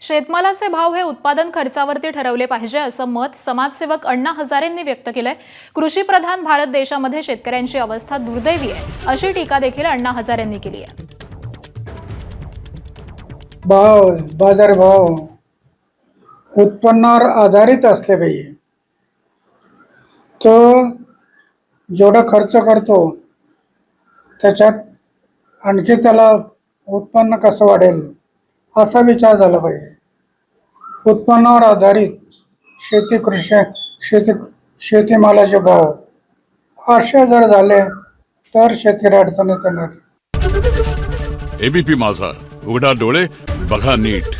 शेतमालाचे भाव हे उत्पादन खर्चावरती ठरवले पाहिजे असं मत समाजसेवक अण्णा हजारेंनी व्यक्त केलंय। कृषीप्रधान भारत देशामध्ये शेतकऱ्यांची अवस्था दुर्दैवी आहे अशी टीका देखील अण्णा हजारेंनी केली आहे। बाजारभाव उत्पन्नावर आधारित असले पाहिजे। तो जेवढा खर्च करतो त्याच्यात आणखी त्याला उत्पन्न कसं वाढेल असा विचार झाला पाहिजे। उत्पन्नावर आधारित शेतीमालाचे भाव असे जर झाले तर शेतकरी अडचणीत येणार। एबीपी माझा, उघडा डोळे बघा नीट।